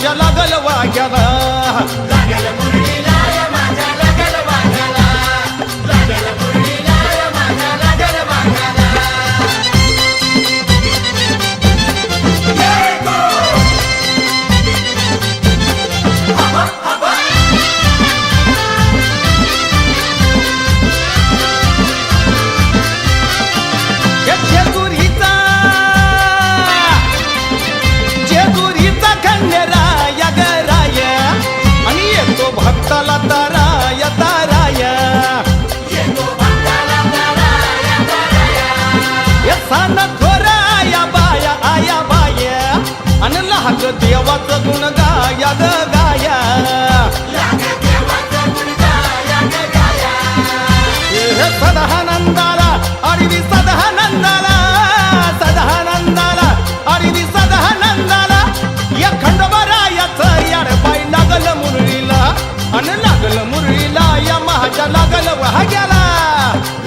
माझ्या लागल वाग्याला लागल मुरळीला या माझ्या लागल वाघाला लागल मुरळीला या माझ्या लागल वाघाला जय गो हवा हवा जेजुरीचा खंडेराय गराय आणि येतो भक्ताला ताराय ताराय येतो भक्ताला ताराया ताराया यसान थोराया बाया आया बाया आणि लहाग देवाचं गुण गाया ग गाया लाग देवाचं गुण गाया ग गाया सदानंदाला अडवी सदानंदाला सदानंदाला अडवी सदानंदाला या खंडोबारायाचं याड पाय लागल मुरळीला अन लागल मुरळीला या माझ्या लागल वाग्याला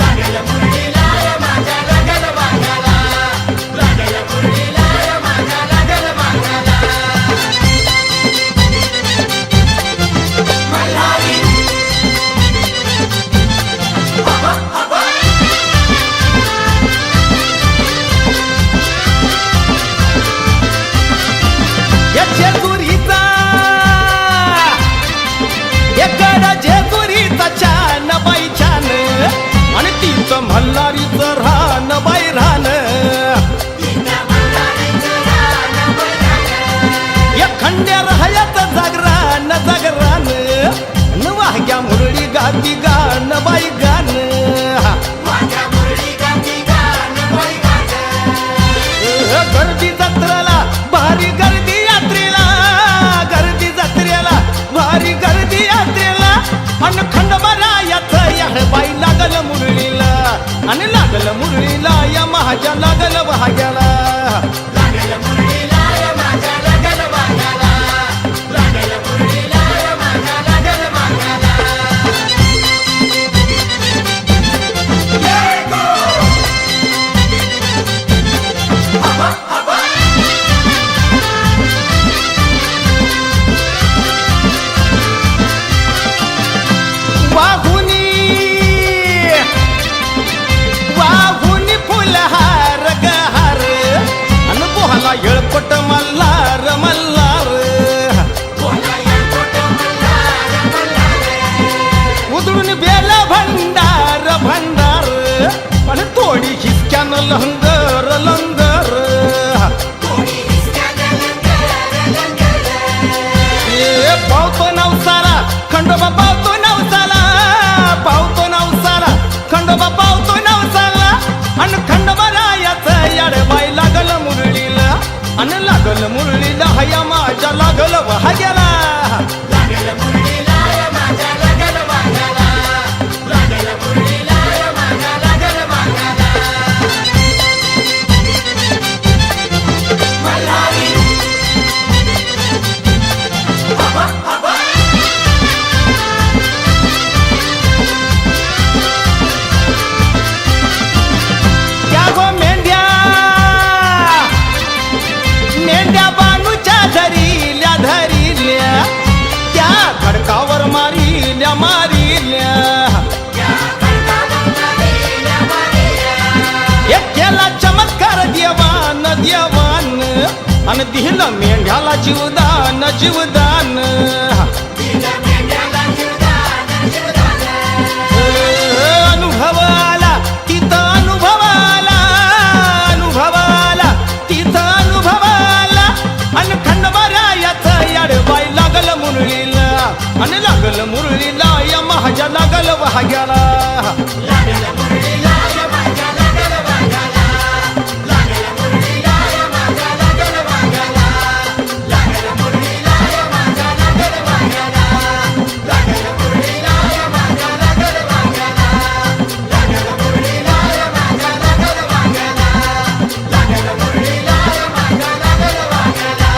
लागल मुरळीला या माझ्या लागल वाघाला लागल मुरळीला या माझ्या लागल वाघाला मल्हारी हवा हवा या जेजुरीचा एकडा जेजुरीचा छान बाई छान आणि तिचं मल्हारीचं रान बाई रान तिचा मल्हारीचं रान बैरान या खंड्या राहायचं जागरान जागरान न वाग्या मुरळी गाती गान बाई गान माझ्या मुरळी गाती गान बैरान गर्दी जत्रेला भारी गर्दी यात्रेला गर्दी जत्रेला भारी गर्दी यात्रेला अन खंडोबारायाचं याड बाई लागल मुरळीला आणि लागल मुरळीला या माझ्या लागल वाग्याला लागल मुरळीला या माझ्या लागल वाघाला लागल मुरळीला या माझ्या लागल वाघाला जय गो हवा हवा वाहुनी वाहुनी फुलहार गहार अन पोहाला येळपट मल्हार मल्हार बोला या कोट मल्हार मल्हार उधळून बेल भंडार भंडार आणि थोडी हिसक्यानं लंगर लंगर कोणी हिसक्यानं लंगर लंगर ए पावतो नवसाला खंडोबा पावतो नवसाला पावतो नवसाला खंडोबा पावतो नवसाला अन खंडोबारायाचं याड बाई लागल मुरळीला अन लागल मुरळीला हया माझ्या लागल वाग्याला लागल मुरळीला या माझ्या लागल वाघाला लागल मुरळीला या माझ्या लागल वाघाला मल्हारी हवा हवा त्या गो मेंढ्या मेंढ्या बानूच्या धरिल्या धरिल्या त्या खडकावर मारिल्या मारिल्या या खडकावर मारिल्या मारिल्या केला चमत्कार देवान देवान आणि दिलं मेंढ्याला जीवदान जीवदान तिला मेंढ्याला जीवदान जीवदान अनुभवाला तिथं अनुभवाला अनुभवाला तिथं अनुभवाला आणि खंडोबारायाचं याड बाई लागल मुरळीला आणि लागल मुरळीला या माझ्या लागल वाग्याला लागल मुरळीला या माझ्या लागल वाघाला लागल मुरळीला या माझ्या लागल वाघाला लागल मुरळीला या माझ्या लागल वाघाला लागल मुरळीला या माझ्या लागल वाघाला लागल मुरळीला या माझ्या लागल वाघाला लागल मुरळीला या माझ्या लागल वाघाला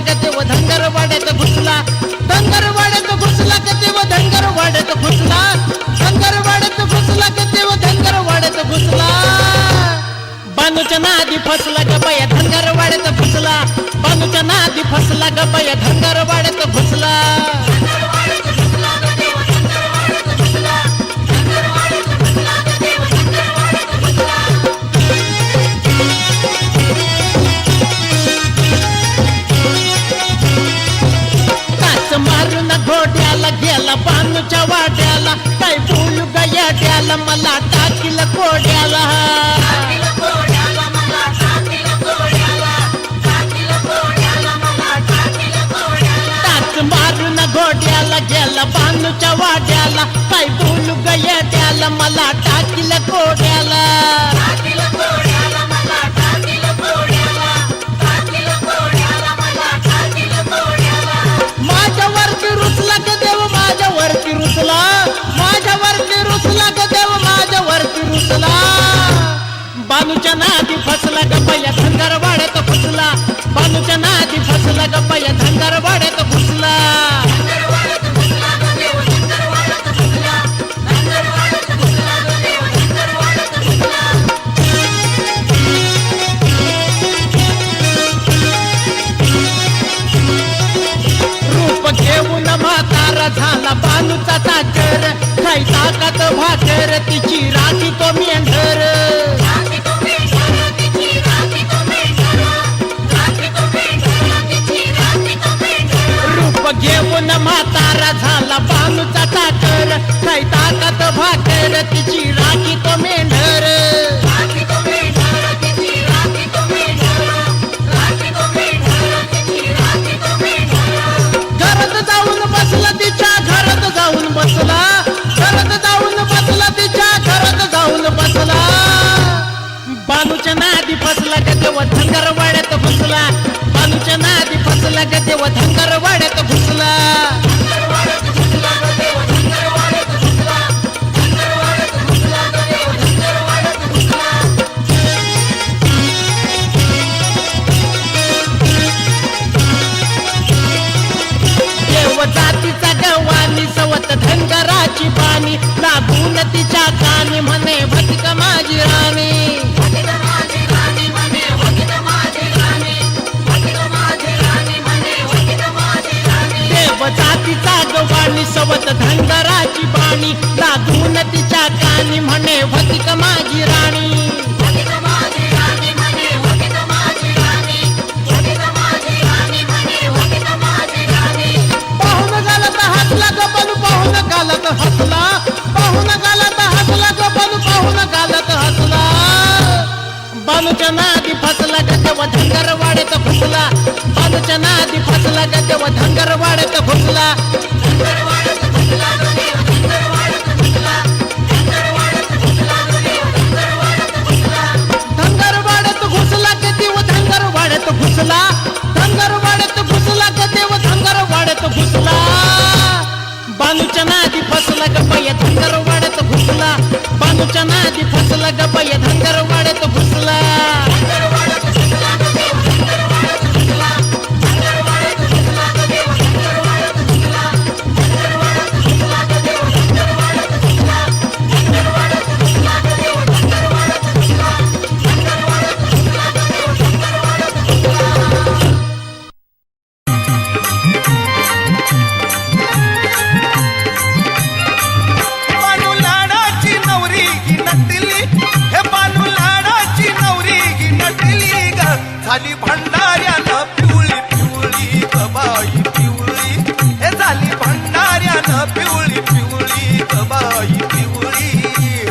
ग देव धनगरवाड्यात घुसला, धनगरवाड्यात घुसला ग देव धनगरवाड्यात घुसला, धनगरवाड्यात घुसला ग देव धनगरवाड्यात घुसला. बानूच्या नादी फसला ग बाया धनगरवाड्यात घुसला, बानूच्या नादी फसला ग बाया धनगरवाड्यात घुसला. मारून घोड्याला गेला बानूच्या वाड्याला, काय बोलू गयाड्याला मला टाकील कोड्याला. टाच मारून घोड्याला गेला बानूच्या वाड्याला, काय बोलू गयाड्याला मला टाकील कोड्याला. माझ्यावरती रुसला ग देव माझ्यावरती रुसला, माझ्यावरती रुसला ग देव माझ्यावरती रुसला. बानूच्या नादी फसला ग बाया धनगरवाड्यात घुसला, बानूच्या नादी फसला ग बाया धनगरवाड्यात घुसला. घेऊन म्हातारा झाला बानूचा चाकर, काय ताकद भाकर तिची राखी तो मेंढर. रूप घेऊन म्हातारा झाला बानूचा चाकर, काय ताकद भाकर तिची राखी तो मेंढर. बसला तिच्या घरात जाऊन बसला, घरात जाऊन बसला तिच्या घरात जाऊन बसला. बानूच्या नादी फसला ग देव धनगरवाड्यात घुसला, बानूच्या नादी फसला ग देव धनगरवाड्यात घुसला. जातीचा गवानी सवत धनगराची बाणी, लागून तिच्या कानी म्हणे भटिक माझी राणी. देव जातीचा गवानी सवत धनगराची बाणी, लागून तिच्या कानी म्हणे भटिक माझी राणी. हसला ग बनू पाहून गालत हसला, पाहून गालत हसला ग बनू पाहून गालत हसला. बानूच्या नादी फसला ग देव धनगरवाड्यात घुसला, बानूच्या नादी फसला ग देव धनगरवाड्यात घुसला. धनगरवाड्यात घुसला ग देव धनगरवाड्यात घुसला, धनगरवाड्यात घुसला ग देव धनगरवाड्यात घुसला. बानूच्या नादी फसला ग बाया धनगरवाड्यात घुसला, बानूच्या नादी फसला ग बाया धनगरवाड्यात घुसला. झाली भंडाऱ्यानं पिवळी पिवळी ग बाई पिवळी, हे झाली भंडाऱ्यानं पिवळी पिवळी ग बाई पिवळी.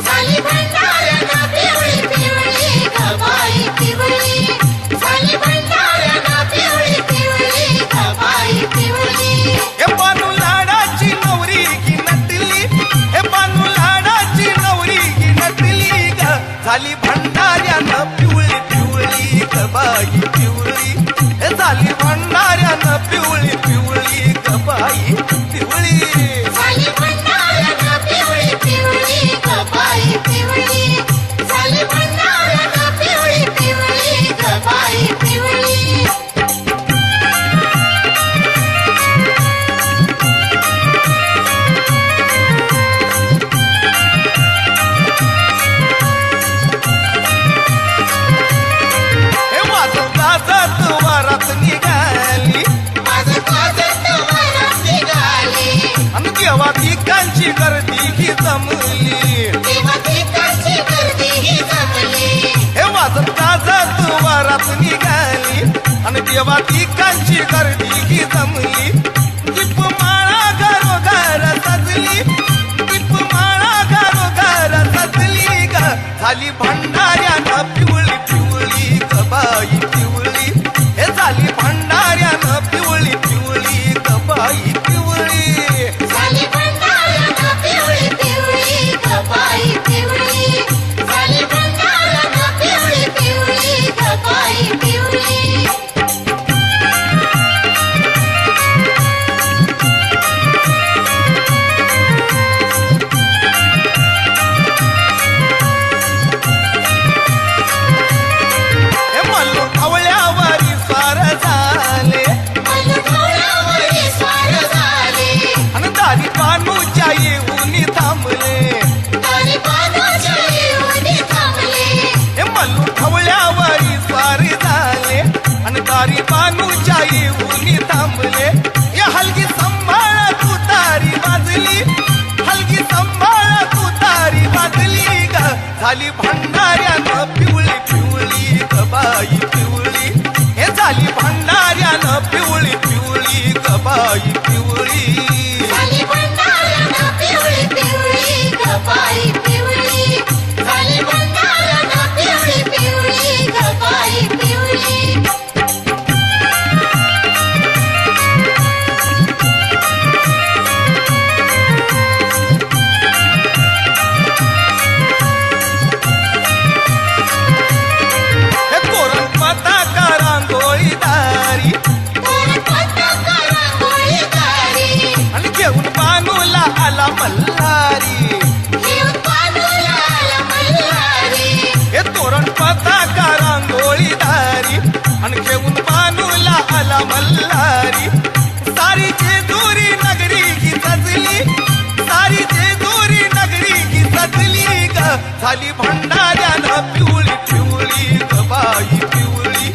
झाली भंडाऱ्यानं पिवळी पिवळी ग बाई पिवळी, झाली भंडाऱ्यानं पिवळी पिवळी ग बाई पिवळी. हे बानू लाडाची नवरी की नटली, हे बानू लाडाची नवरी की नटली ग, झाली भंडाऱ्यानं पिवळी पिवळी ग बाई पिवळी, हे झाली भंडाऱ्यानं पिवळी पिवळी ग बाई पिवळी. झाली भंडाऱ्यानं पिवळी पिवळी ग बाई पिवळी, झाली भंडाऱ्यानं पिवळी पिवळी ग बाई पिवळी. झाली भंडाऱ्यानं पिवळी पिवळी गबाई पिवळी हे झाली भंडाऱ्यानं पिवळी पिवळी गबाई पिवळी झाली भंडाऱ्यानं पिवळी पिवळी गबाई पिवळी झाली भंडाऱ्यानं पिवळी पिवळी गबाई पिवळी हे मल्लू ढवळ्यावरी स्वार झाले मल्लूढवळ्यावरी स्वार झाले आणि दारी बानूच्या येऊन थांबले दारी बानूच्या येऊन थांबले हे मल्लू ढवळ्यावरी स्वार झाले आणि दारी बानूच्या येऊन थांबले या हलगी सांभाळ तू तारी बाजली हलगी सांभाळ तू तारी बाजली ग झाली भंडाऱ्यानं पिवळी पिवळी गबाई पिवळी हे झाली भंडाऱ्यानं पिवळी पिवळी गबाई पिवळी झाली भंडाऱ्यानं पिवळी पिवळी गबाई पिवळी झाली भंडाऱ्यानं पिवळी पिवळी गबाई पिवळी हे तोरण पताका रांगोळी दारी पताका रांगोळीदारी आणि घेऊन बानूला आला मल्हारी घेऊन बानूला आला मल्हारी हे तोरण पताका रांगोळी दारी आणि घेऊन बानूला आला मल्हारी सारी जेजुरी नगरी ही सजली सारी जेजुरी नगरी ही सजली ग झाली भंडाऱ्यानं पिवळी पिवळी गबाई पिवळी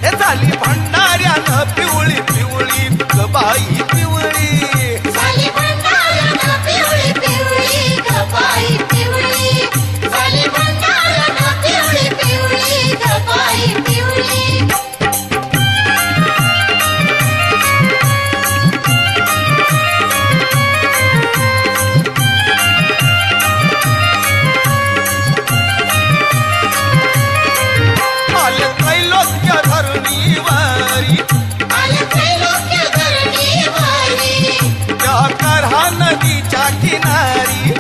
हे झाली भंडाऱ्यानं पिवळी पिवळी गबाई पिवळी झाली भंडाऱ्यानं पिवळी पिवळी गबाई पिवळी झाली भंडाऱ्यानं पिवळी पिवळी गबाई पिवळी आले त्रैलोक्य धरणीवारी आले त्रैलोक्य धरणीवारी त्या करहा नदीच्या किनारी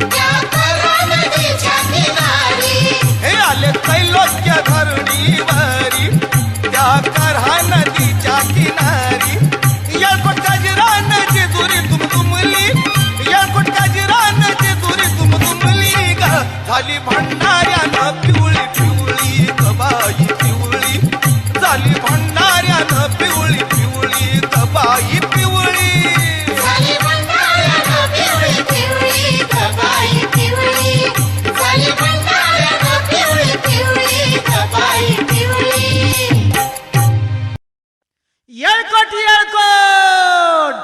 त्या करा नदीच्या किनारी हे आले त्रैलोक्य धरणीवारी त्या करहा नदीच्या किनारी येळकोट गजरान जेजुरी तुमली येळकोट गजरान जेजुरी तुमली ग झाली भंडाऱ्यानं पिवळी पिवळी गबाई पिवळी झाली भंडाऱ्यानं पिवळी पिवळी गबाई पिवळी झाली भंडाऱ्यानं पिवळी पिवळी गबाई पिवळी झाली भंडाऱ्यानं पिवळी पिवळी गबाई पिवळी येळकोट येळकोट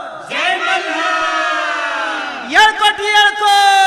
येळकोट येळकोट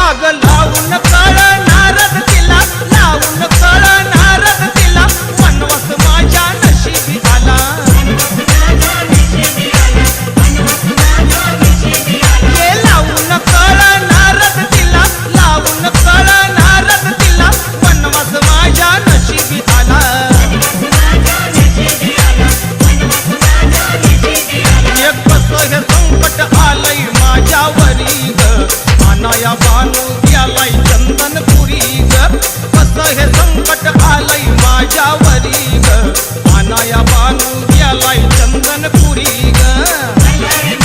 अग लावून कळ नारद तिला लावून कळ नारद तिला वनवास माझ्या नशिबी आला ये लावून कळ नारद तिला लावून कळ नारद तिला वनवास माझ्या नशिबी आला एक कसं हे संकट आलंय माझ्यावरी ग अनाया बानू गेलाय चंदनपुरी ग कसं हे संकट आलंय माझ्यावरी ग अनाया बानू गेलाय चंदनपुरी ग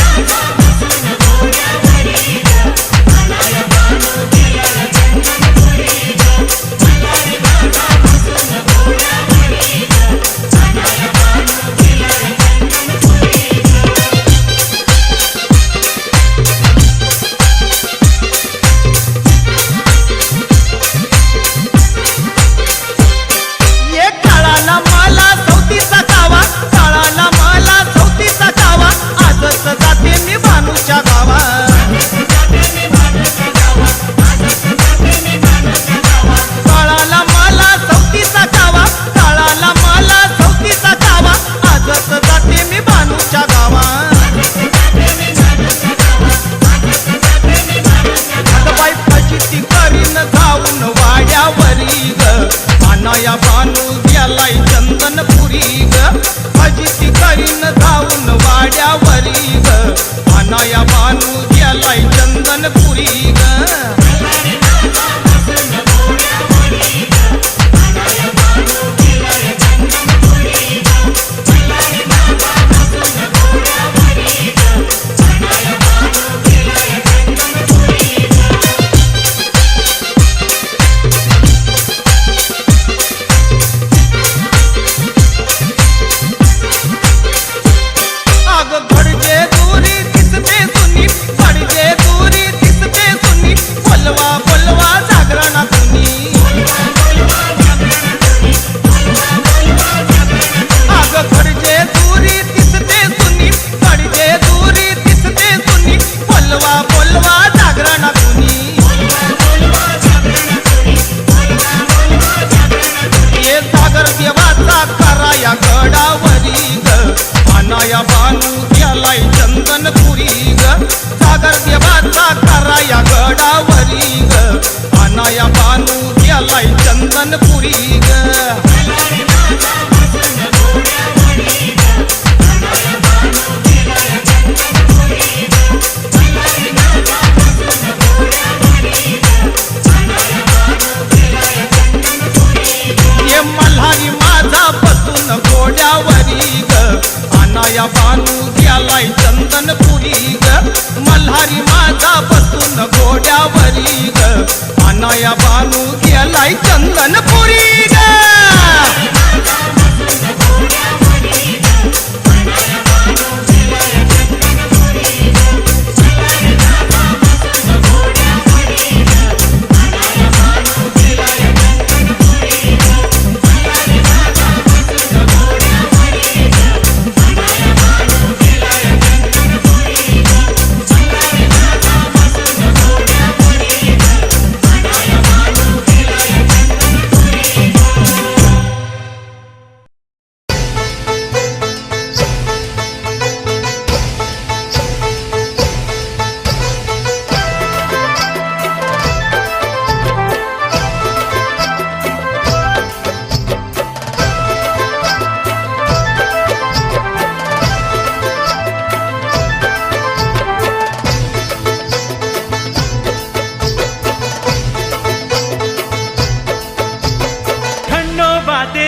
ये काळाला मला सौतीचा कावा काळाला मला सौतीचा कावा आजच जाते मी भानूच्या गावा काळाला मला सौतीचा कावा काळाला मला सौतीचा कावा आजच जाते मी भानूच्या गावा बाई फजिती करीन जाऊन वाड्यावरी ग अनाया बानू गेलाय चंदनपुरी ग फजिती करीन जाऊन वाड्यावरी ग अनाया बानू गेलाय चंदनपुरी ग अग घडजे दुरी दिसते सुनी घडजे दुरी दिसते सुनी बोलवा बोलवा जागरणा कुणी अग घडजे दुरी दिसते सुनी घडजे दुरी दिसते सुनी बोलवा बोलवा जागरणा कुणी ये सागर देवाचा कराया गडावरी ग अनाया बानू गेलाय चंदनपुरी ग सागर देवाचा कराया गडावरी ग अनाया बानू गेलाय चंदनपुरी ग ये मल्हारी माझा बसून घोड्यावरी ग अनाया बानू गेलाय चंदनपुरी ग मल्हारी माझा बसून घोड्यावरी ग अनाया बानू गेलाय चंदनपुरी ग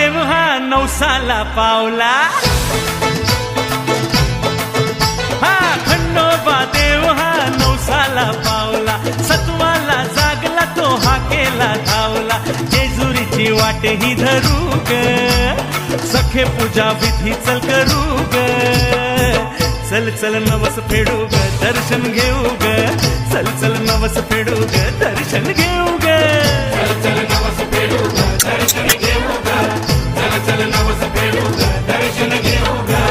नवसाला पावला हा खंडोबा देव हा नवसाला पावला सत्वाला जागला तो हाकेला धावला जेजुरीची वाट ही धरू ग सखे पूजा विधी चल करू ग चल चल नवस फेडू ग दर्शन घेऊ ग चल चल नवस फेडू ग दर्शन घेऊ ग चल चल नवस फेडू ग दर्शन घेऊ ग चल चल नवस फेडू ग दर्शन घेऊ ग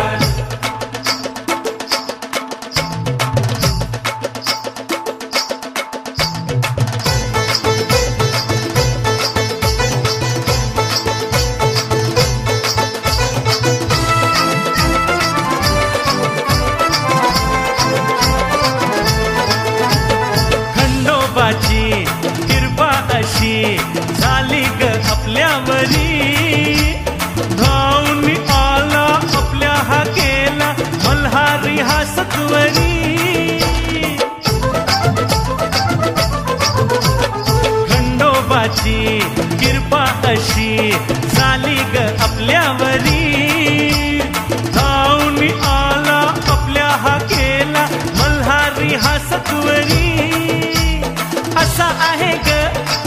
खंडोबाची कृपा अशी झाली ग आपल्यावरी धावून आला आपल्या हाकेला मल्हारी हा सत्वरी खंडोबाची कृपा अशी झाली ग आपल्यावरी धावून आला आपल्या हाकेला मल्हारी हा सत्वरी असा आहे ग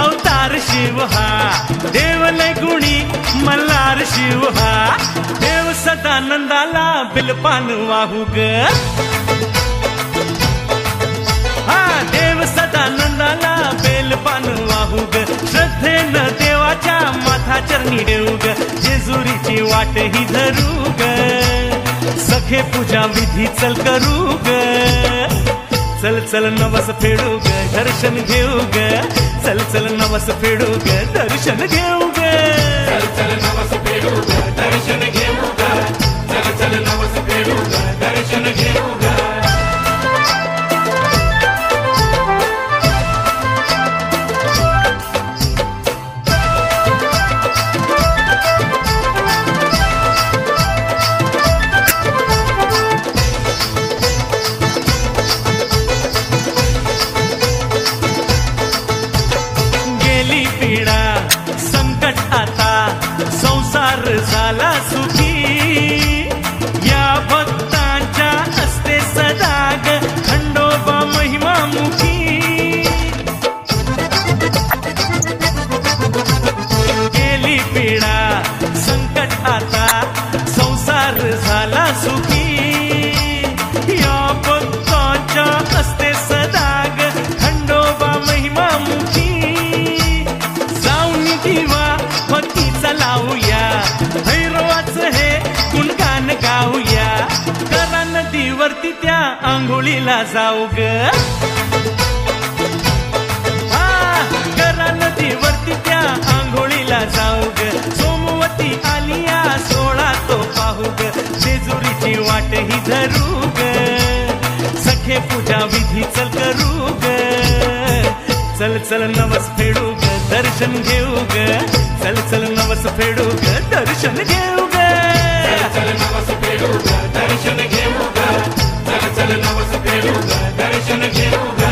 अवतार शिव हा देव लय गुणी मल्हार शिव हा देव सदानंदाला बिलपान वाहू ग हा देव सदानंदाला बेलपान वाहू ग श्रद्धेनं देवाच्या माथा चरणी देऊ ग जेजुरीची वाट ही धरू ग सखे पूजा विधी चल करू ग चल चल नवस फेडू ग दर्शन घेऊ ग चल चल नवस फेडू ग दर्शन घेऊ ग चल चल नवस फेडू ग दर्शन घेऊ ग चल चल नवस फेडू ग दर्शन घेऊ ग संसार झाला सुखी या भक्तांच्या असते सदाग खंडोबा महिमामुखी गेली पिढा संकट आता संसार झाला सुखी या भक्तांच्या असते सदाग खंडोबा महिमामुखी जाऊन दिवा भक्तीचा लावूया भैरवाच हे गुणगान गाऊया करा नदीवरती त्या आंघोळीला जाऊ ग करा नदीवरती त्या आंघोळीला जाऊ ग सोमवती आलिया सोळा तो पाहू ग जेजुरीची वाट ही धरू ग सखे पूजा विधी चल करू ग चल चल नवस फेडू ग दर्शन घेऊ ग चल चल नवस फेडू ग दर्शन घेऊ ग चल नवस फेडू ग दर्शन घेऊ ग चल चल नवस फेडू ग दर्शन घेऊ ग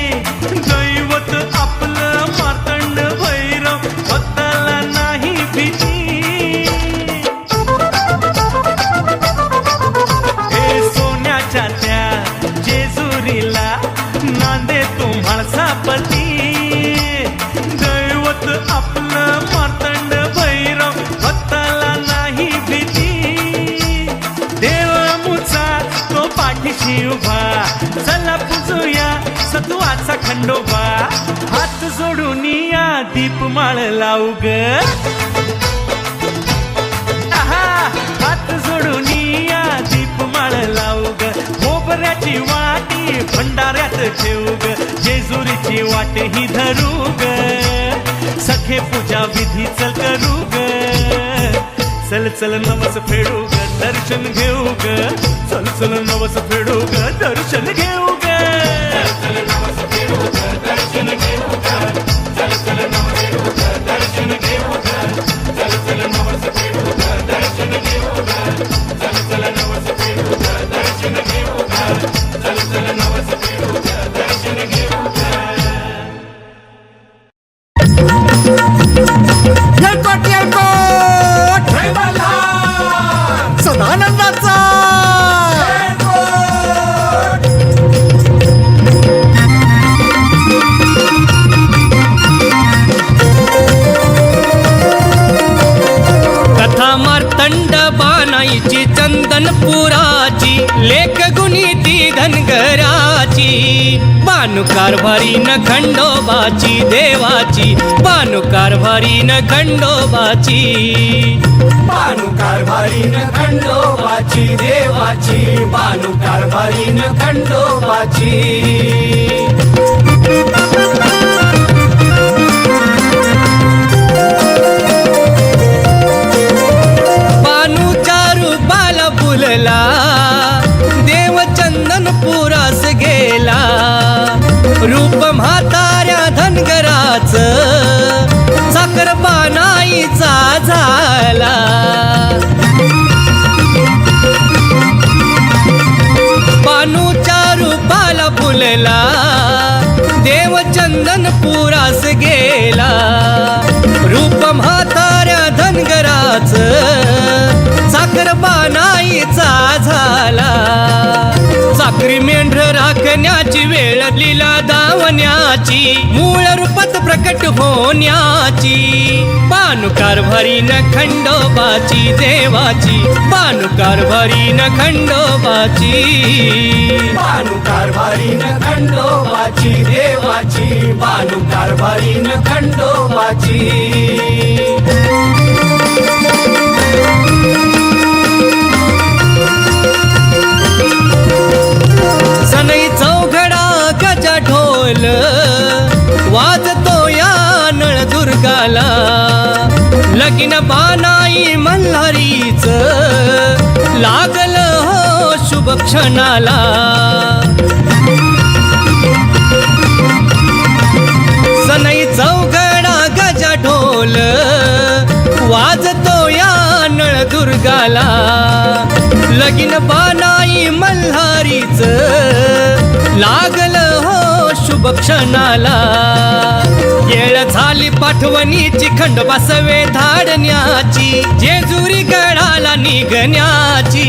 दैवत आपलं मार्तंड भैरव भक्ताला नाही भीती हे सोन्याच्या त्या जेजुरीला नांदे तुम्हाला सापती दैवत आपलं मार्तंड भैरव भक्ताला नाही भीती देव मुचा तो पाठीशी उभा चला पूजूया सत्वाचा खंडोबा हात जोडून या दीपमाळ लावू ग हात जोडून या दीपमाळ लावू ग मोबऱ्याची वाटी भंडाऱ्यात ठेवू ग जेजुरीची वाट ही धरू ग सखे पूजा विधी चल करू ग चल चल नवस फेडू ग दर्शन घेऊ ग चल चल नवस फेडू ग दर्शन घेऊ ग चल नवस फेडू ग दर्शन घेऊ ग चल चल नवस फेडू ग दर्शन घेऊ ग चल चल नवस फेडू ग दर्शन घेऊ ग चल चल नवस फेडू ग दर्शन घेऊ ग चल चल नवस फेडू ग दर्शन घेऊ ग सदानंदाचा कथा मार्तंड बानाईची चंदनपुराची लेख गुणी ती धनगराची बानु बानू कारभारीन खंडोबाची देवाची, बानू कारभारीन खंडोबाची. बानू कारभारीन खंडोबाची देवाची, बानू कारभारीन खंडोबाची. बानूच्या रूपाला फुलला देव चंदनपुरास गेला, रूप म्हाताऱ्या धनगराच साखर बानाईचा झाला. बानूच्या रूपाला फुलला देव चंदनपुरास गेला, रूप म्हाताऱ्या धनगराच साखर बानाईचा झाला. साखरी मेंढर राखण्याची वेळ लीला दावण्याची, मूळ रूपात प्रकट होण्याची. बानू कारभारीन खंडोबाची देवाची, बानू कारभारीन खंडोबाची. बानू कारभारीन खंडोबाची देवाची, बानू कारभारीन खंडोबाची. सनई चौघडा गजा ढोल वाजतो या नळदुर्गाला, लगीन बानाई मल्हारीच लागलं हो शुभ क्षणाला. सनई चौघडा गजा ढोल वाजतो या नळदुर्गाला, लगीन बानाई मल्हारीच लागलं हो शुभ क्षणाला. येळ झाली पाठवणीची खंडोबा सवे धाडण्याची, जेजुरी गडाला निघण्याची.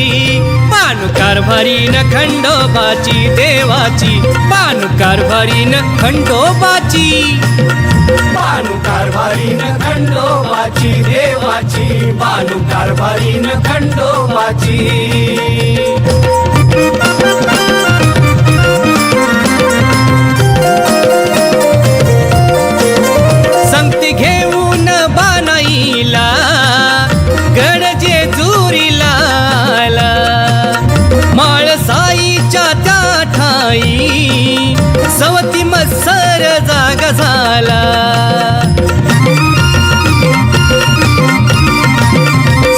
बानू कारभारीन खंडोबाची देवाची, बानू कारभारीन खंडोबाची. बानू कारभारीन खंडोबाची देवाची, बानू कारभारीन खंडोबाची. संगती घेऊन बानाईला गड जेजुरीला आला, माळसाईच्या त्या ठाई सवती मत्सर जागा झाला.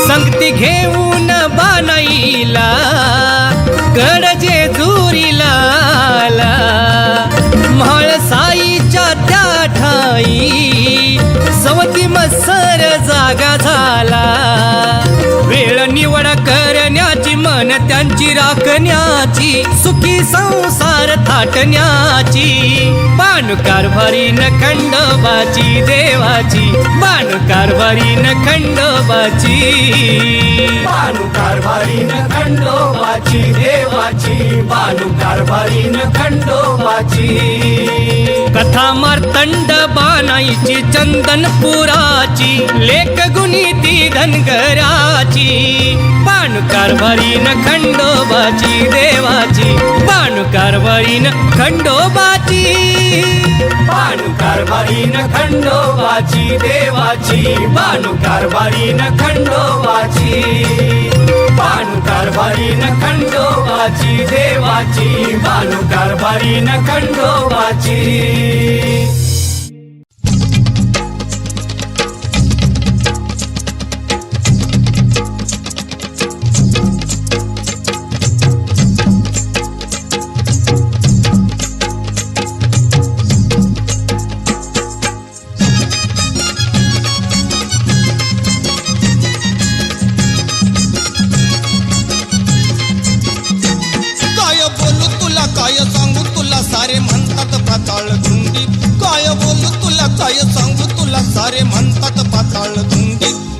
संगती घेऊन बानाईला गड जेजुरीला आला, म्हाळसाईच्या त्या ठाई सवती मत्सर जागा झाला. वेळ निवड करण्याची, मन त्यांची राखण्याची, सुखी संसार थाटण्याची. बानू कारभारीन खंडोबाची देवाची, बानू कारभारीन खंडोबाची. बानू कारभारीन खंडोबाची देवाची, बानू कारभारीन खंडोबाची. कथा मार्तंड बानाईची चंदनपुराची, लेख गुणी ती धनगराची. बानू कारभारीन खंडोबाची देवाची, बानू कारभारीन खंडोबाची. बानू कारभारीन खंडोबाची देवाची, बानू कारभारीन खंडोबाची. बानू कारभारीन खंडोबाची देवाची, बानू कारभारीन खंडोबाची.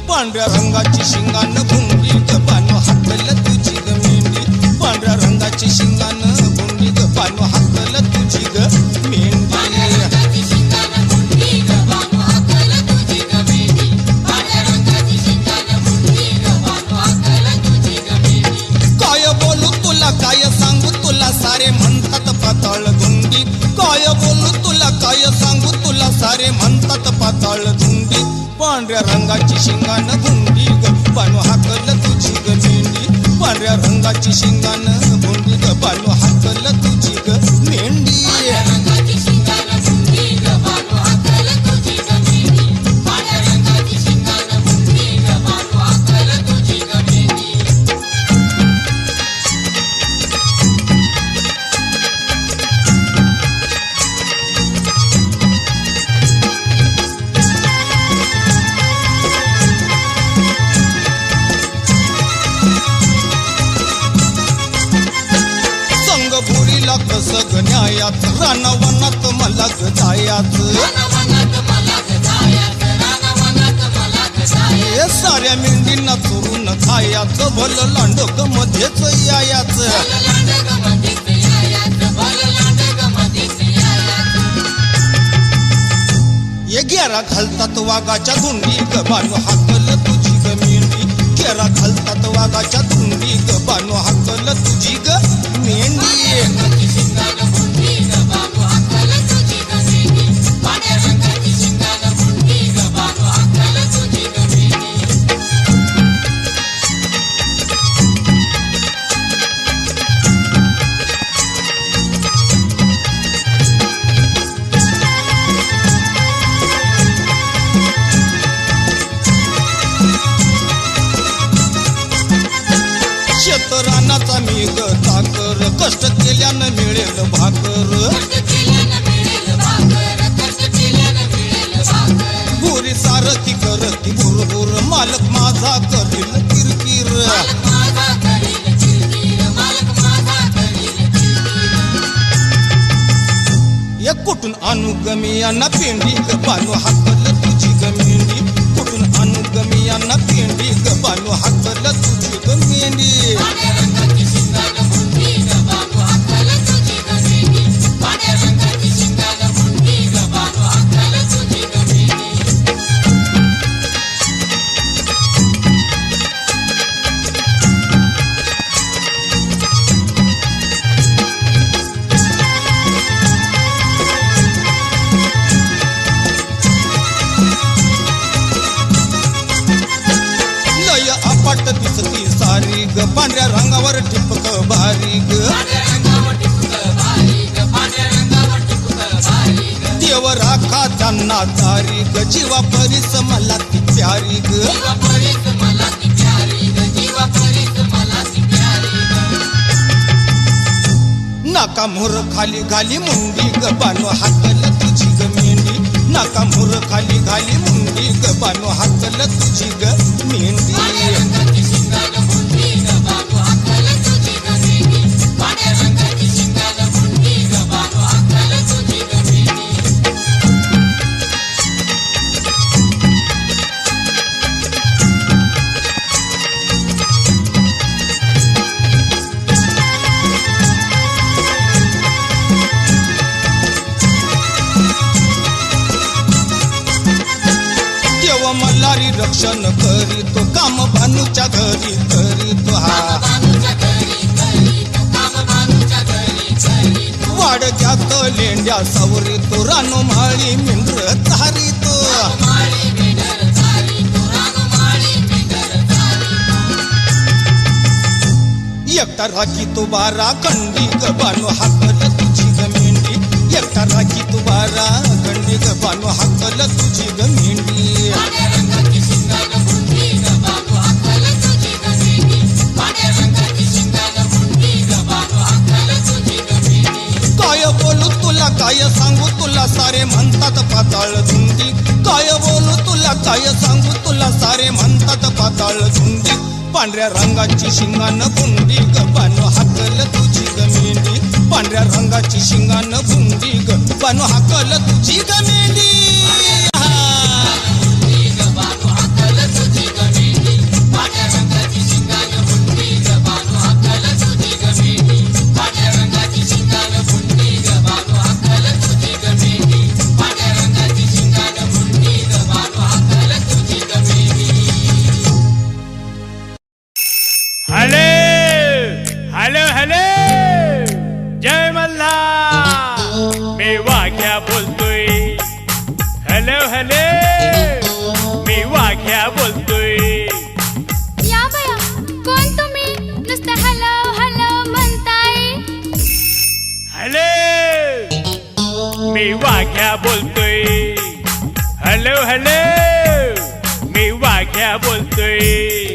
पांढऱ्या रंगाची शिंगान भुंगी ग बानो हाकल तुझी ग मेंढी, पांढऱ्या रंगाची शिंगान भुंगी ग बानो हाकल तुझी ग मेंढी. काय बोलू तुला काय सांगू तुला सारे म्हणतात पाताळ गुंडी, काय पांढऱ्या रंगाची शिंगान भुंडी ग बानो हाकल तुझी ग मेंढी पांढऱ्या रंगाची शिंगान भुंडी ग बानो हाकल तुझी ग मेंढी रंगाची शिंगाला भुंगी ग बानो हाकल तुझी ग मेंढी पांढऱ्या रंगाची शिंगाला भुंगी ग बानो हाकल तुझी ग मेंढी संगपुरीला कस ग न्यायात रानावनात मला ग जायाच रानावनात मला ग जायाचं रानावनात मला ग जायाचं हे साऱ्या मेंढींना चोरून खायाचं भलं लांडग मध्येच यायाच भलं लांडग मध्येच यायाचं भलं लांडग मध्येच यायाचं ये गेरा घालतात वाघाच्या धुंडी ग बानो हाकल तुझी ग मेंढी गेरा घालतात वाघाच्या धुंडी ग बानो हाकल तुझी ग मेंढी रंगाची शिंगाला भुंगी ग बानो हाकल तुझी ग मेंढी पांढऱ्या रंगाची शिंगाला भुंगी ग बानो हाकल तुझी ग मेंढी शेतरानाचा मी ग चाकर कष्ट केल्यानं मिळेल भाकर कष्ट केल्यानं मिळेल भाकर कष्ट केल्यानं मिळेल भाकर भुरी सारथी करती भुरभुर मालक माझा करील किरकिर मालक माझा करील चिरकिर मालक माझा करील चिरकिर एक कुठून आणू गमी यांना पेंडी ग बानो हाकल तुझी ग मेंढी कुठून आणू गमी यांना पेंडी ग बानो हाकल तुझी ग मेंढी पांढऱ्या रंगाची शिंगाला भुंगी ग बानो हाकल तुझी ग मेंढी पांढऱ्या रंगाची शिंगाला भुंगी ग बानो हाकल तुझी ग मेंढी लय अपाट दिसती सारी ग पांढऱ्या रंगावर टिपक भारी ग पांढऱ्या रंगावर टिपक भारी ग पांढऱ्या रंगावर टिपक भारी ग देव राखा त्यांना तारी ग जीवा परीस मला ती प्यारी ग जीवा परीस मला ती प्यारी ग जीवा परीस मला ती प्यारी ग नाका मोर खाली घाली मुंडी ग बानो हाकल तुझी ग मेंढी नाका मोर खाली घाली मुंडी ग बानो हाकल तुझी ग मेंढी पांढऱ्या रंगाची शिंगाला भुंगी ग बानो हाकल तुझी ग मेंढी पांढऱ्या रंगाची शिंगाला भुंगी ग बानो हाकल तुझी ग मेंढी देव मल्हारी रक्षण करीतो काम भानूच्या घरी करीतो हा बानूच्या घरी करीतो काम बानूच्या घरी करीतो वाडग्यात लेंड्या सावरीतो रानो माळी मिंद्र तारीतो माळी मेंढर चालीतो रानो माळी मेंढर चालीतो एकटा राखी तो बारा खंडी ग बानो हाकल तुझी ग मेंढी एकटा राखी तो बारा खंडी ग बानो हाकल तुझी ग मेंढी पांढऱ्या रंगाची शिंगाला भुंगी ग बानो हाकल तुझी ग मेंढी पांढऱ्या रंगाची शिंगाला भुंगी ग बानो हाकल तुझी ग मेंढी काय बोलू तुला काय सांगू तुला सारे म्हणतात पाताळ झुंडी काय बोलू तुला काय सांगू तुला सारे म्हणतात पाताळ झुंडी पांढऱ्या रंगाची शिंगान भुंडी ग बानो हाकल तुझी ग मेंढी पांढऱ्या रंगाची शिंगान भुंडी ग बानो हाकल तुझी ग मेंढी भुंगी ग बानो हाकल तुझी ग मेंढी पांढऱ्या रंगाची शिंगाला भुंगी ग बानो हाकल तुझी ग मेंढी पांढऱ्या रंगाची शिंगाला भुंगी ग बानो हाकल तुझी ग मेंढी पांढऱ्या रंगाची शिंगाला भुंगी ग बानो हाकल तुझी ग मेंढी हॅलो हॅलो हॅलो जय मल्हार मी वाघ्या बोलतोय हॅलो वाघ्या बोलतोय. हॅलो हॅलो, मी वाघ्या बोलतोय.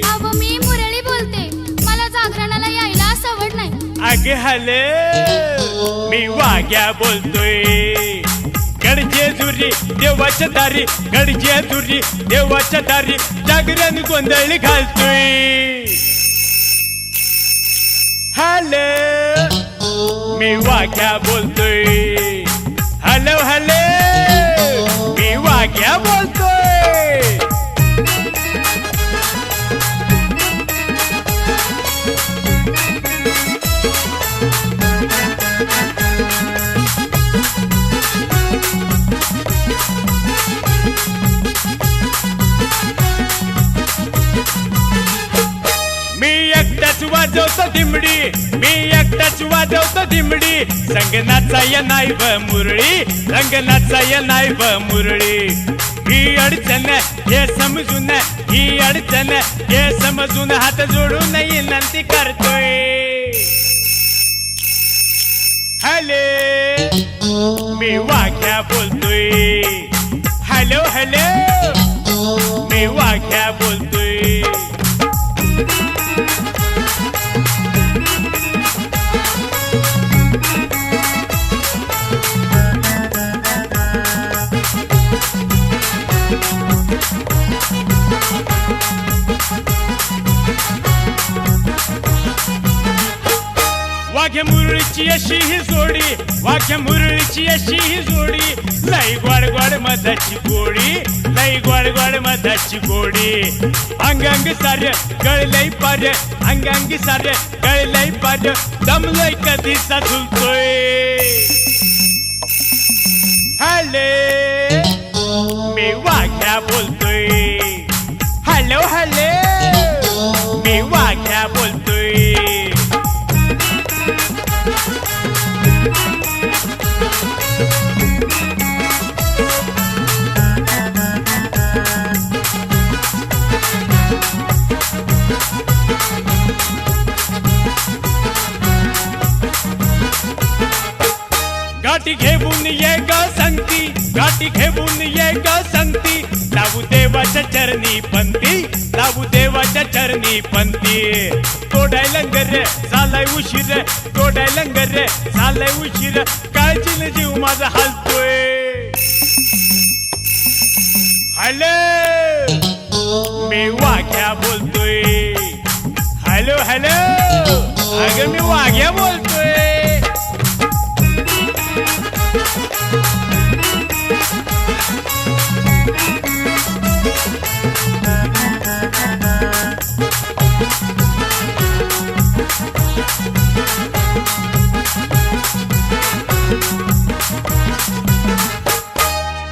अहो मी मुरळी बोलते, मला जागरणाला यायला सवड नाही. अगे हॅलो, मी वाघ्या बोलतोय. गडजेजुरी देवाच्या दारी, गडजेजुरी देवाच्या दारी, जागरण गोंधळ घालतोय. हॅलो, मी वाघ्या बोलतोय. हॅलो हॅलो, मी वाघ्या बोलतोय. मी एकटाच वाजवतो दिमडी, मी एकटाच वाजवतो दिमडी. संगनाचा या नाही ब मुरळी, संगनाचा या नाही ब मुरळी. ही अडचण हे समजून, ही अडचण हे समजून हात जोडून विनंती करतोय. हॅलो, मी वाघ्या बोलतोय. हॅलो हॅलो, मी वाघ्या बोलतोय. वाघ्या मुरळीची अशी ही जोडी, वाघ्या मुरळीची अशी ही जोडी. लई गोड गोड मधाची गोडी, लई गोड गोड मधाची गोडी. अंग अंग सार गळलई पार, अंग अंग सार गळलई पार. दमलय कधीचा झुलतोय. हॅलो, मी वाघ्या बोलतोय. हॅलो हॅलो, मी वाघ्या बोलतोय. गाठी घेऊन ये ग संगती, गाठी घेऊन ये ग संगती. लावू देवाच्या चरणी पंथी, लावू देवाच्या चरणी पंथी. तोडाय लंगर झालाय उशीर, तोडाय लंगर झालाय उशीर. काळजीने जीव माझा हलतोय. हॅलो, मी वाघ्या बोलतोय. हॅलो हॅलो, अगं मी वाघ्या बोलतोय.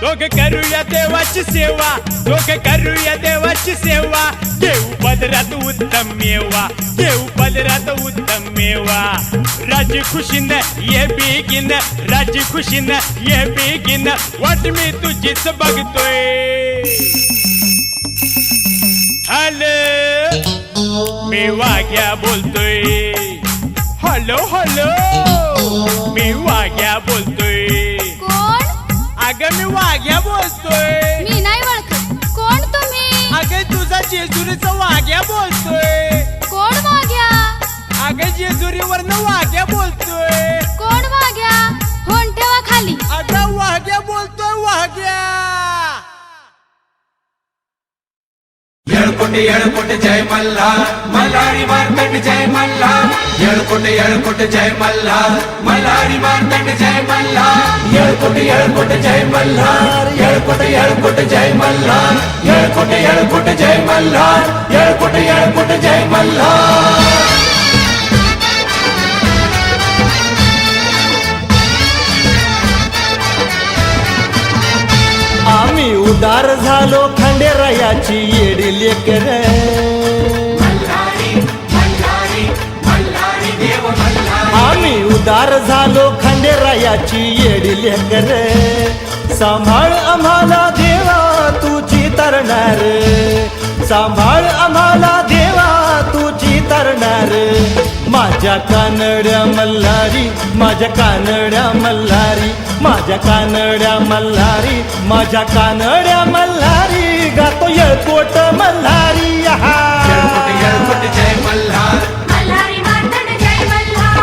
दोघे करूया देवाची सेवा, दोघे करूया देवाची सेवा. देऊ पदरात उत्तम मेवा, देऊ पदरात उत्तम मेवा. राजी खुशीन ये बेगीन, राजी खुशीन ये बेगीन. वाट मी तुझीच बघतोय. हॅलो, मी वाघ्या बोलतोय. हॅलो हॅलो, मी वाघ्या बोलतोय. कोण? अगं मी वाघ्या बोलतोय. मी नाही ओळखत. कोण तुम्ही? अगं तुझा जेजुरीचा वाघ्या बोलतोय. कोण वाघ्या? अगं जेजुरीवरनं वाघ्या बोलतोय. कोण वाघ्या? होण ठेवा खाली. अगं वाघ्या बोलतोय, वाघ्या. येळकोटे येळकोटे जय मल्हार, मल्हारी मार्तंड जय मल्हार. येळकोटे जय मल्हार, मल्हारी मार्तंड जय मल्हार. येळकोटे जय मल्हार, येळकोटे जय मल्हार. येळकोटे जय मल्हार, येळकोटे जय मल्हार. आम्ही उदार झालो खंडेरायाची येडी लेकर. आम्ही उदार झालो खंडेरायाची येडी लेकर. सांभाळ आम्हाला देवा तुझी तरणार, सांभाळ आम्हाला देवा तुझी तरणार. माझ्या माझ्या कानड्या मल्हारी, माझ्या कानड्या मल्हारी, माझ्या कानड्या मल्हारी, माझ्या कानड्या मल्हारी, गातो येळकोट मल्हारी. येळकोट येळकोट जय मल्हार. मल्हारी मार्तंड जय मल्हार.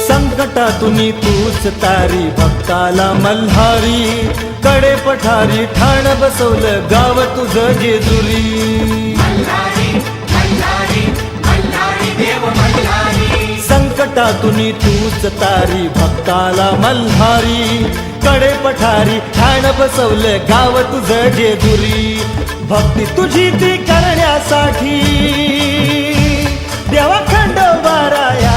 संकटातून तूच तारी, भक्ताला मल्हारी, कडे पठारी ठाण बसवलं गाव तुझं जेजुरी. मल्हारी मल्हारी मल्हारी देव मल्हारी. संकटातून तूच तारी, भक्ताला मल्हारी, कडे पठारी ठाण बसवलं गाव तुझं जेजुरी. भक्ती तुझी ती करण्यासाठी देवा खंडोबाराया,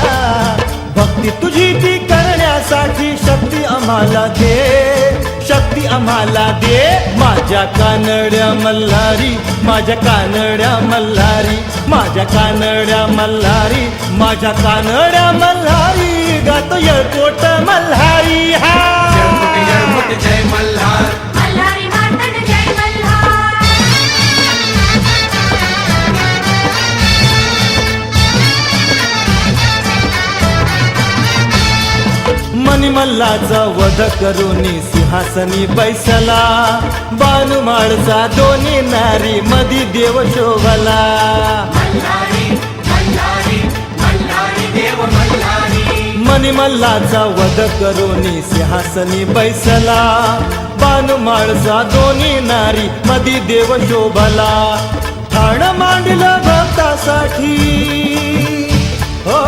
भक्ती तुझी ती करण्यासाठी शक्ती आम्हाला दे, शक्ती आम्हाला दे. माझ्या कानड्या मल्हारी, माझ्या कानड्या मल्हारी, माझ्या कानड्या मल्हारी, माझ्या कानड्या मल्हारी, गातो येळकोट मल्हारी. येळकोट येळकोट जय मल्हार. मल्हारी मार्तंड जय मल्हार. मनिमल्लाचा वध करून सिंहासनी बैसला, बानुमाळचा दोन्ही नारी मधी देव शोभला. मल्हारी मल्हारी मल्हारी देव मल्हारी. मनिमल्लाचा वध करून सिंहासनी बैसला, बानुमाळचा दोन्ही नारी मधी देव शोभला. ठाण मांडलं भक्तासाठी, हो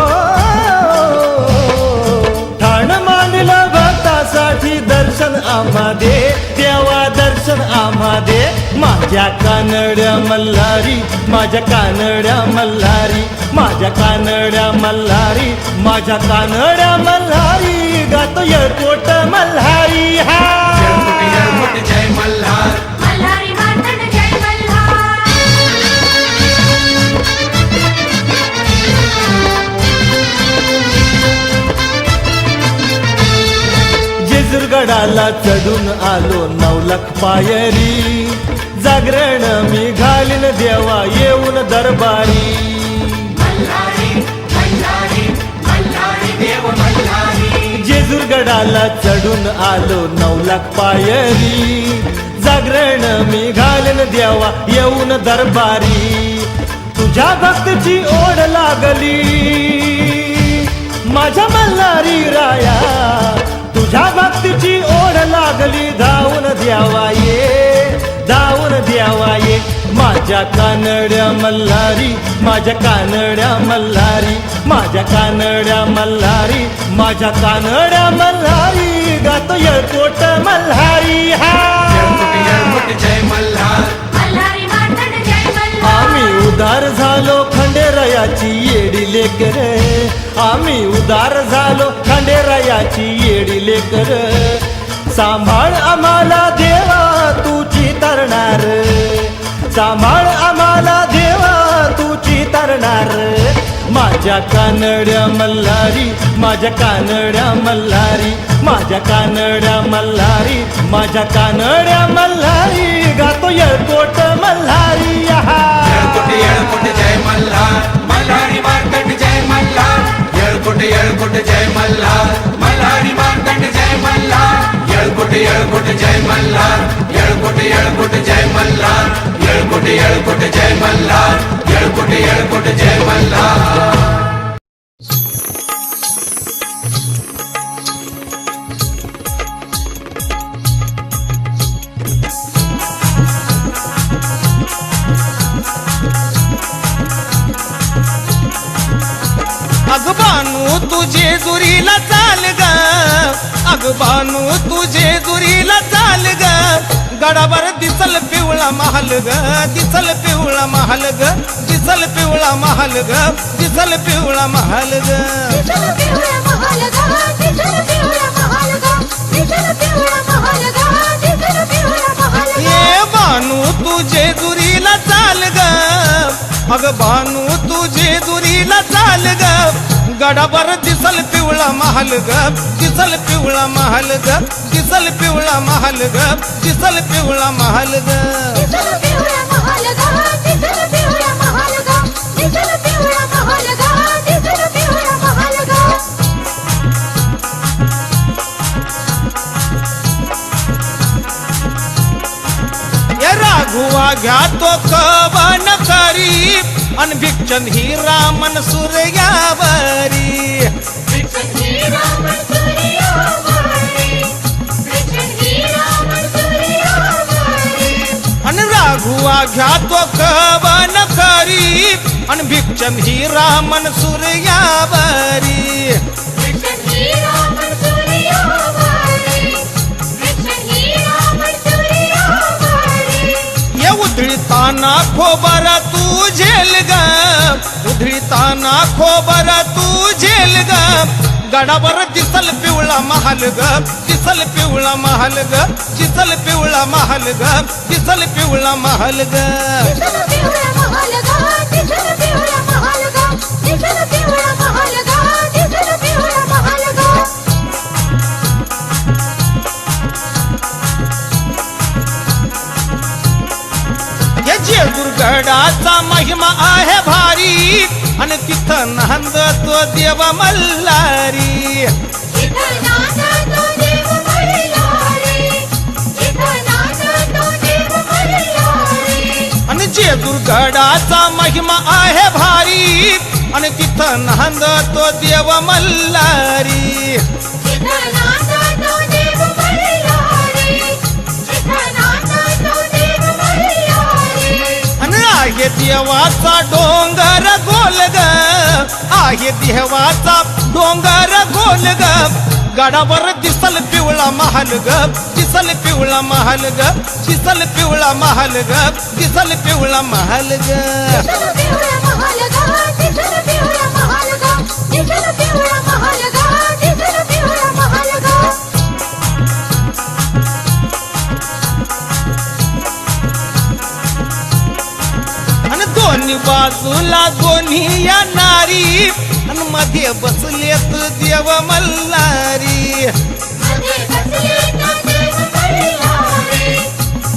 ठाण मांडलं भक्तासाठी, दर्शन आम्हा दे देवा, दर्शन आम्हा दे. माझ्या कानड्या मल्हारी, माझ्या कानड्या मल्हारी, माझ्या कानड्या मल्हारी, माझ्या कानड्या मल्हारी, गातो येळकोट मल्हारी. येळकोट येळकोट जय मल्हार. मल्हारी मार्तंड जय मल्हार. जेजुरगडाला चढून आलो 9 लाख पायरी, जागरण मी घालीन देवा येऊन दरबारी. मल्हारी मल्हारी मल्हारी देव मल्हारी. जेजुरगडाला चढून आलो 9 लाख पायरी, जागरण मी घालीन देवा येऊन दरबारी. तुझ्या भक्तीची ओढ लागली माझ्या मल्हारी राया, तुझ्या भक्तीची ओढ लागली, धावून द्यावा ये, धावून द्यावा ये. माझ्या कानड्या मल्हारी, माझ्या कानड्या मल्हारी, माझ्या कानड्या मल्हारी, माझ्या कानड्या मल्हारी, गातो येळकोट मल्हारी. येळकोट येळकोट जय मल्हार. मल्हारी मार्तंड जय मल्हार. आम्ही उदार झालो खंडेरायाची येडी लेकर, आम्ही उदार झालो खंडेरायाची येडी लेकर. सांभाळ आम्हाला देवा तुची तरणार, सांभाळ आम्हाला देवा तुची तरणार. माझ्या कानड्या मल्हारी, माझ्या कानड्या मल्हारी, माझ्या कानड्या मल्हारी, माझ्या कानड्या मल्हारी, गातो येळकोट मल्हारी. येळकोट येळकोट जय मल्हार. मल्हारी मार्तंड जय मल्हार. येळकोट येळकोट जय मल्हार. मल्हारी मार्तंड जय मल्हार. येळकोट येळकोट जय मल्हार. येळकोट येळकोट जय मल्हार. येळकोट येळकोट जय मल्हार. येळकोट येळकोट जय मल्हार. अगबानू तुझे जुरीला चाल ग, अगबानू तुझे जुरीला चाल ग. गडावर दिसल पिवळा महाल ग, दिसल पिवळा महाल ग, दिसल पिवळा महाल ग, दिसल पिवळा महाल ग. दिसल पिवळा महाल ग, दिसल पिवळा महाल ग, दिसल पिवळा महाल ग, दिसल पिवळा महाल ग. ये बानू तुझे जुरीला चाल ग, अग बानू तुझे जुरीला चाल ग. गडावर दिसल पिवळा महाल ग दिसल पिवळा महाल ग दिसल पिवळा महाल ग दिसल पिवळा महाल ग दिसल पिवळा महाल गा दिसल पिवळा महाल गा दिसल पिवळा महाल गा दिसल पिवळा महाल गा या राघुवा घ्या तो कवन करी अन भिक्षण ही रामन सूर्यावरी अन राघुवा घ्या तो कवन करी अन भिक्षण ही रामन सूर्यावरी ये उधळताना खोबर तू झेल ग उधळताना खोबर तू झेल ग गडावर दिसल पिवळा महाल ग दिसल पिवळा महाल ग दिसल पिवळा महाल ग दिसल पिवळा महाल ग दिसल पिवळा महाल गा दिसल पिवळा महाल गा दिसल पिवळा महाल गा दिसल पिवळा महाल गा या जेजुरगडाचा महिमा आहे भारी आणि तिथं नांद तो देव मल्हारी आणि जेजुरगडाचा महिमा आहे भारी आणि तिथं नांद तो देव मल्हारी आणि आहे देवाचा डोंगर गोल ग आहे देवाचा डोंगर गोल ग गडावर दिसल पिवळा महाल ग दिसल पिवळा महाल ग दिसल पिवळा महाल ग दिसल पिवळा महाल ग दिसल पिवळा महाल गा दिसल पिवळा महाल गा दिसल पिवळा महाल गा दिसल पिवळा महाल गा आणि दोन्ही बाजूला दोन्ही या नारी आणि मध्ये बसलेत देव मल्हारी मध्ये बसले तो देव मल्हारी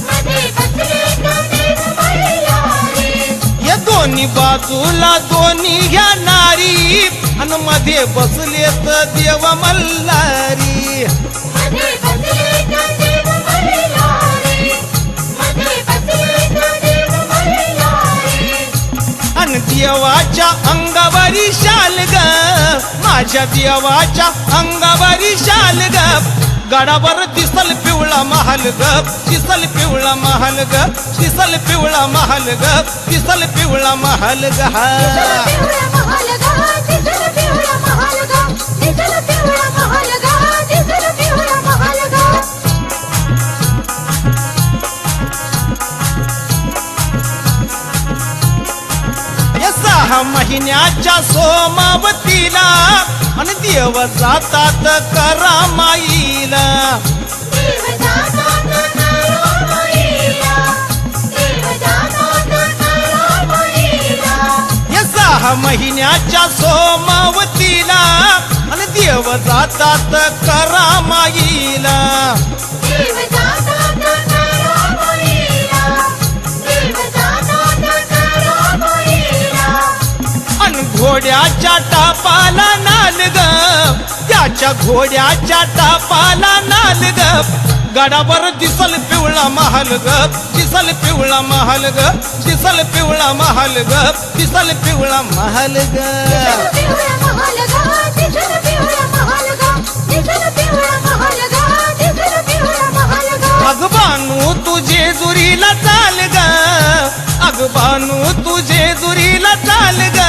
मध्ये बसले तो देव मल्हारी या दोन्ही बाजूला दोन्ही या नारी आणि मध्ये बसलेत देव मल्हारी मध्ये बसले तो देव मल्हारी मध्ये बसले तो देव मल्हारी आणि देवाच्या अंगावरी शाल ग माझ्या देवाच्या अंगावरी शाल ग गडावर दिसल पिवळा महाल ग दिसल पिवळा महाल ग दिसल पिवळा महाल ग दिसल पिवळा महाल ग दिसल पिवळा महाल गा दिसल पिवळा महाल गा दिसल पिवळा महाल गा दिसल पिवळा महाल गा या 6 महिन्याच्या सोमावतीला आणि देव जातात करामाईला देव जातात करामाईला देव जातात करामाईला या 6 महिन्याच्या सोमावतीला आणि देव जातात करामाईला देव जातात करामाईला देव जातात करामाईला आणि घोड्याच्या टापाला नाल ग त्याच्या घोड्याच्या टापाला नाल ग गडावर दिसल पिवळा महाल ग दिसल पिवळा महाल ग दिसल पिवळा महाल ग दिसल पिवळा महाल ग दिसल पिवळा महाल गा दिसल पिवळा महाल गा दिसल पिवळा महाल गा दिसल पिवळा महाल गा अगबानू तुझे जुरीला चाल ग अगबानू तुझे जुरीला चाल ग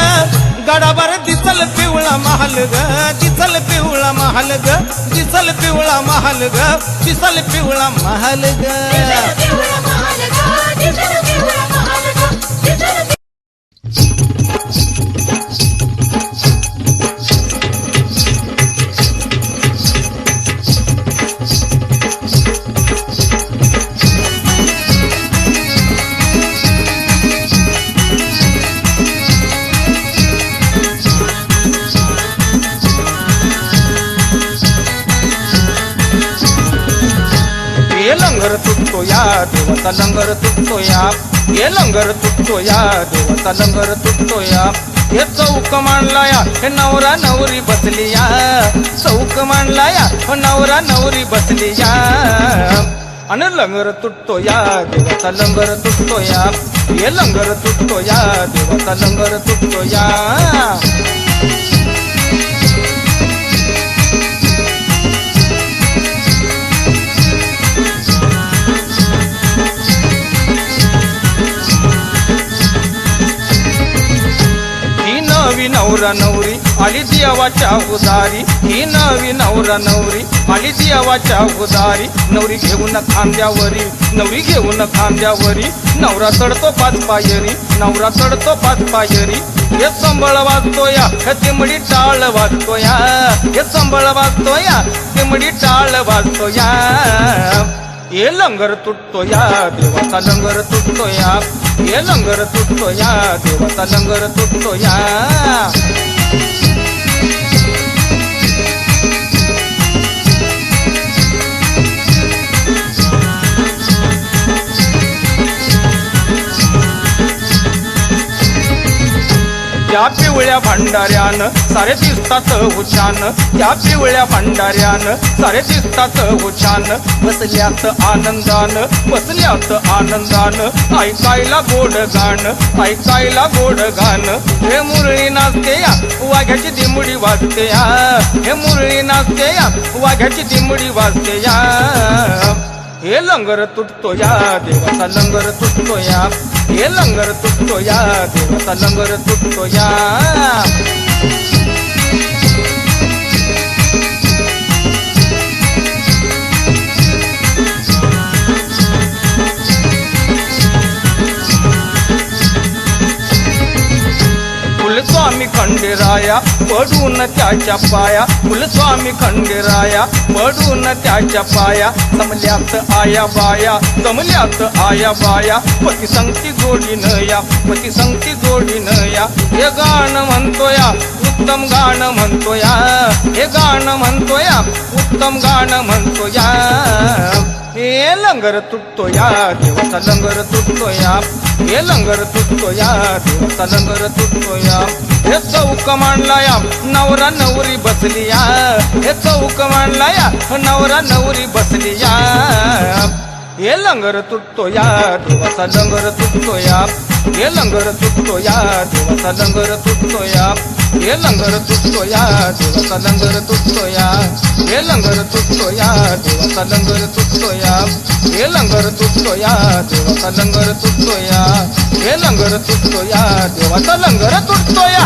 गडावर दिसल पिवळा महाल ग दिसल पिवळा महाल ग दिसल पिवळा महाल ग दिसल पिवळा महाल ग दिसल पिवळा महाल गा दिसल पिवळा महाल गा दिसल हे लंगर तुटतो या देवाचा लंगर तुटतो या हे लंगर तुटतो या देवाचा लंगर तुटतो या हे चौक मांडला या हे नवरा नवरी बसली या चौक मांडला या नवरा नवरी बसली या अन लंगर तुटतो या देवाचा लंगर तुटतो या हे लंगर तुटतो या देवाचा लंगर तुटतो या नवरा नवरी आली देवाच्या उदारी ही नवी नवरा नवरी आली देवाच्या उदारी नवरी घेऊन खांद्यावरी नवरी घेऊन खांद्यावरी नवरा चढतो 5 पायरी नवरा चढतो 5 पायरी हे संबळ वाजतो या तिमडी टाळ वाजतो या हे संबळ वाजतो या तिमडी टाळ वाजतो या हे लंगर तुटतो या देवाचा लंगर तुटतो या हे लंगर तुटतो या देवाचा लंगर तुटतो या या पिवळ्या भंडाऱ्यानं सारे दिसतात हुशान या पिवळ्या भंडाऱ्यानं सारे दिसतात हुशान बसल्यात आनंदानं बसल्यात आनंदानं ऐकायला गोड गाणं ऐकायला गोड गाणं हे मुरळी नाचते या वाघ्याची दिमडी वाजते या हे मुरळी नाचते या वाघ्याची दिमडी वाजते या हे लंगर तुटतो या देवाचा लंगर तुटतो या हे लंगर तुटतो या देवाचा लंगर तुटतो या फुलस्वामी खंडेराया पडून त्याच्या पाया फुलस्वामी खंडेराया पडून त्याच्या पाया जमल्यात आया बाया जमल्यात आया बाया पती संगती जोडीनं या पती संगती जोडीनं या हे गाणं म्हणतो या उत्तम गाणं म्हणतो या हे गाणं म्हणतो या उत्तम गाणं म्हणतो या हे लंगर तुटतो या देवाचा लंगर तुटतो या हे लंगर तुटतो या देवाचा लंगर तुटतो या हे चौक मांडला या नवरा नवरी बसली या हे चौक मांडला या नवरा नवरी बसली या हे लंगर तुटतो या देवाचा लंगर तुटतो या हे लंगर तुटतो या देवाचा लंगर तुटतो या हे लंगर तुटतो या देवाचा लंगर तुटतो या हे लंगर तुटतो या देवाचा लंगर तुटतो या हे लंगर तुटतो या देवाचा लंगर तुटतो या हे लंगर तुटतो या देवाचा लंगर तुटतो या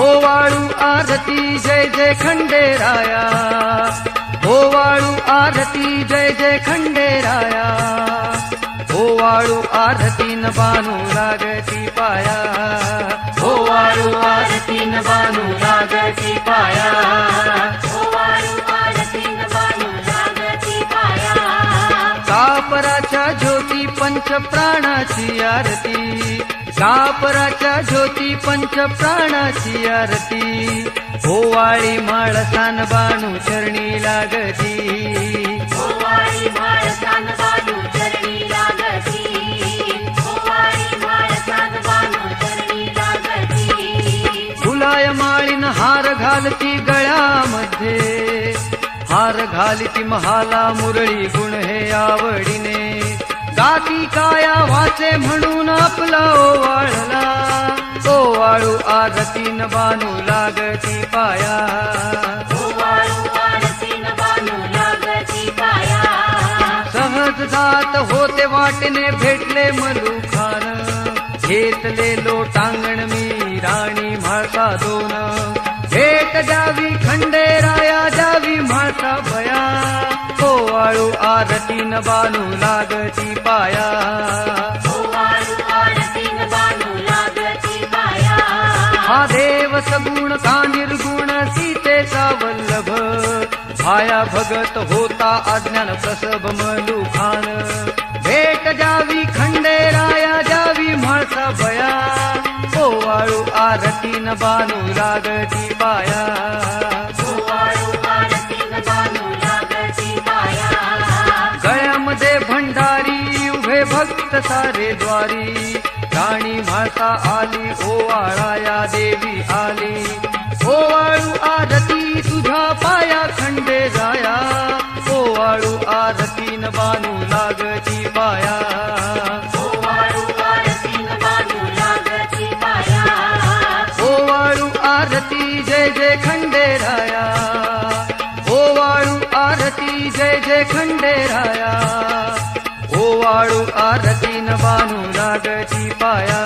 ओवाळू आरती जय जय खंडेराया ओवाळू आरती जय जय खंडेराया ओवाळू आरती न बानू लागती पाया ओवाळू आरती न बानू लागती पाया ओवाळू आरती न बानू लागती पाया कापराच्या ज्योती पंच प्राणाची आरती कापराच्या ज्योती पंच प्राणाची आरती ओवाळी माळसान बानू चरणी लागती ओवाळी माळसान बानू चरणी लागती ओवाळी माळसान बानू चरणी लागती फुलाय माळीन हार घालती गळ्यामध्ये हार घालती महाला मुरळी गुण हे आवडीने गाती काया वाचे म्हणून आपला ओवाळला ओवाळू आरती न बानू लागती पाया ओवाळू आरती न बानू लागती पाया सहज जात होते वाटेने भेटले मलुखान घेतले लोटांगण मी राणी म्हाळसा दोन भेट द्यावी खंडेराया द्यावी म्हाळसा भया ओवाळू आरती न बानू लागती पाया ओवाळू आरती न बानू लागती पाया हा देव सगुण का निर्गुण सीतेचा वल्लभ भाया भगत होता अज्ञान प्रसभ मलुखान भेट द्यावी खंडेराया द्यावी म्हाळसा भया ओवाळू आरती आरतीन बानू लागती पाया गळ्यामध्ये भंडारी उभे भक्त सारे द्वारी राणी भाषा आली ओवाळा या देवी आली ओवाळू आरती तुझ्या पाया खंडे जाया ओवाळू आरतीन बानू लागती पाया ओवाळू आरती जय जय खंडेराया ओवाळू आरती जय जय खंडेराया ओवाळू आरतीन बानू लागती पाया